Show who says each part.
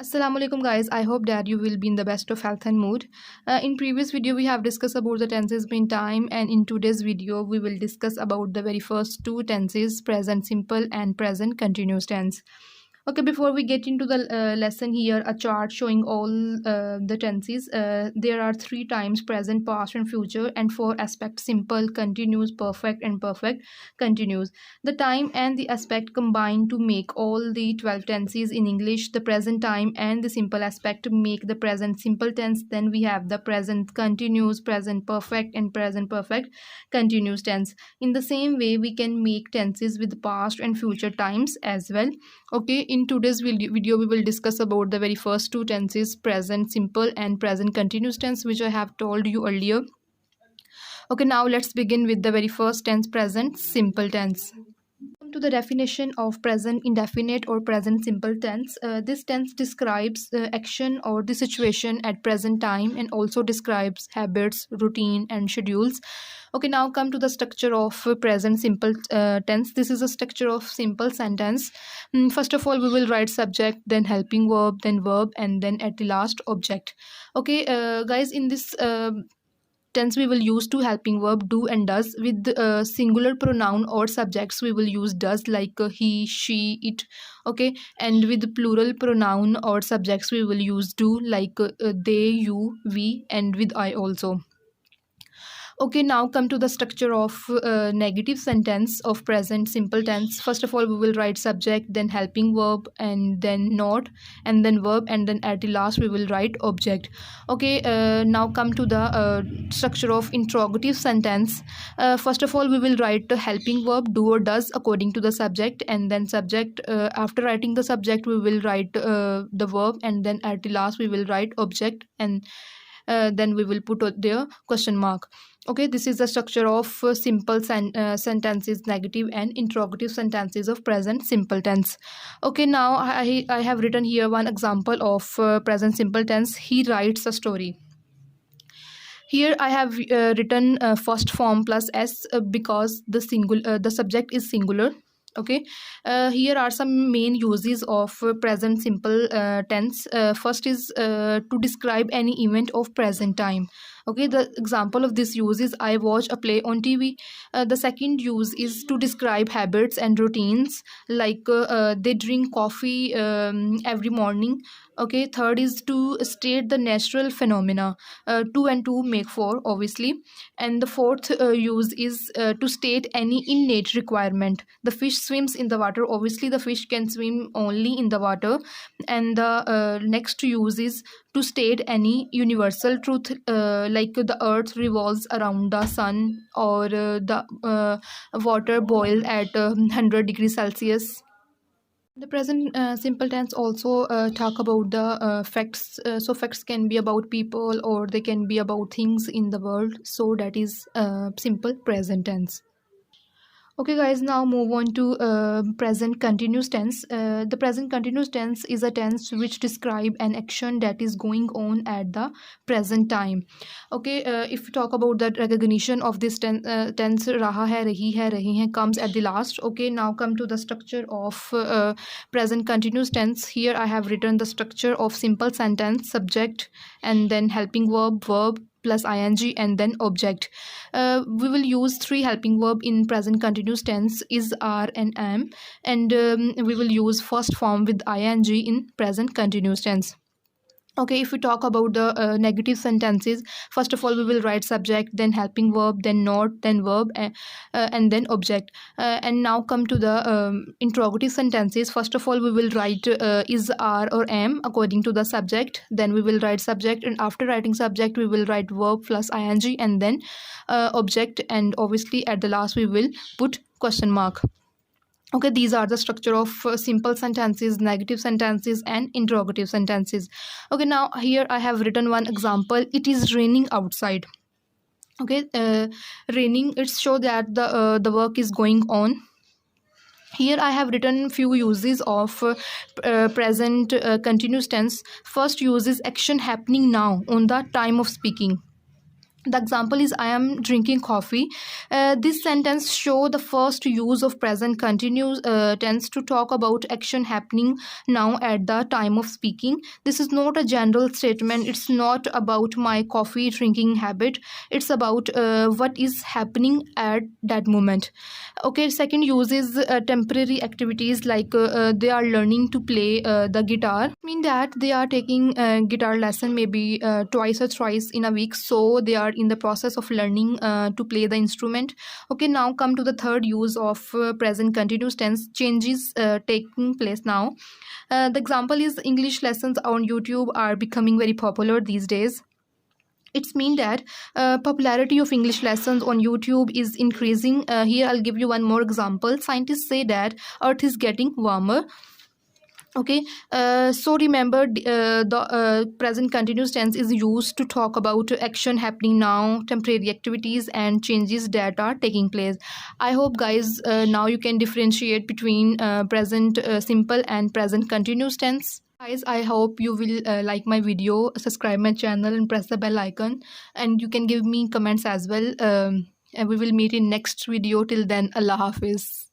Speaker 1: Assalamu alaikum guys. I hope that you will be in the best of health and mood. In previous video we have discussed about the tenses in time, and in today's video we will discuss about the very first two tenses, present simple and present continuous tense. Okay, before we get into the lesson, here a chart showing all the tenses. There are three times: present, past and future, and four aspects: simple, continuous, perfect and perfect continuous. The time and the aspect combine to make all the 12 tenses in English. The present time and the simple aspect make the present simple tense. Then we have the present continuous, present perfect and present perfect continuous tense. In the same way we can make tenses with past and future times as well. Okay, in today's video we will discuss about the very first two tenses, present simple and present continuous tense, which I have told you earlier. Okay, now let's begin with the very first tense, present simple tense. Come to the definition of present indefinite or present simple tense. This tense describes the action or the situation at present time, and also describes habits, routine and schedules. Okay, now come to the structure of present simple tense. This is a structure of simple sentence. First of all we will write subject, then helping verb, then verb, and then at the last object. Okay, guys, in this tense we will use two helping verb, do and does. With singular pronoun or subjects we will use does, like he, she, it. Okay, and with plural pronoun or subjects we will use do, like they, you, we, and with I also. Okay, now come to the structure of negative sentence of present simple tense. First of all we will write subject, then helping verb, and then not, and then verb, and then at the last we will write object. Okay, now come to the structure of interrogative sentence. First of all we will write the helping verb, do or does, according to the subject, and then subject. After writing the subject we will write the verb, and then at the last we will write object, and then we will put there question mark. Okay, this is the structure of simple sentences, negative and interrogative sentences of present simple tense. Okay, now I have written here one example of present simple tense. He writes a story. Here I have written first form plus s because the subject is singular. Okay, here are some main uses of present simple tense. First is to describe any event of present time. Okay, the example of this use is I watch a play on TV. The second use is to describe habits and routines, like they drink coffee every morning. Okay, third is to state the natural phenomena. Two and two make four, obviously. And the fourth use is to state any innate requirement. The fish swims in the water, obviously the fish can swim only in the water. And the next use is to state any universal truth, like the earth revolves around the sun, or the water boils at 100 degrees Celsius. The present simple tense also talk about the facts. So facts can be about people, or they can be about things in the world. So that is simple present tense. Okay guys, now move on to present continuous tense. The present continuous tense is a tense which describe an action that is going on at the present time. Okay, if we talk about the recognition of this tense, raha hai, rahi hai, rahi hai comes at the last. Okay, now come to the structure of present continuous tense. Here I have written the structure of simple sentence, subject, and then helping verb, verb plus ing, and then object. We will use three helping verb in present continuous tense, is, are and am, and we will use first form with ing in present continuous tense. Okay, if we talk about the negative sentences, first of all we will write subject, then helping verb, then not, then verb, and then object. And now come to the interrogative sentences. First of all we will write is, are or am according to the subject, then we will write subject, and after writing subject we will write verb plus ing, and then object, and obviously at the last we will put question mark. Okay, these are the structure of simple sentences, negative sentences and interrogative sentences. Okay, now here I have written one example. It is raining outside. Okay, raining, it shows that the work is going on. Here I have written few uses of present continuous tense. First use is action happening now, on the time of speaking. The example is I am drinking coffee. This sentence show the first use of present continuous tense to talk about action happening now at the time of speaking. This is not a general statement. It's not about my coffee drinking habit. It's about what is happening at that moment. Okay, second use is temporary activities like they are learning to play the guitar. Mean that they are taking guitar lesson maybe twice or thrice in a week, so they are in the process of learning to play the instrument. Okay, now come to the third use of present continuous tense, changes taking place now. The example is English lessons on YouTube are becoming very popular these days. It's mean that popularity of English lessons on YouTube is increasing. Here I'll give you one more example. Scientists say that Earth is getting warmer. Okay, so remember the present continuous tense is used to talk about action happening now, temporary activities, and changes that are taking place. I hope guys now you can differentiate between present simple and present continuous tense. Guys, I hope you will like my video, subscribe my channel, and press the bell icon, and you can give me comments as well. And we will meet in next video. Till then, Allah Hafiz.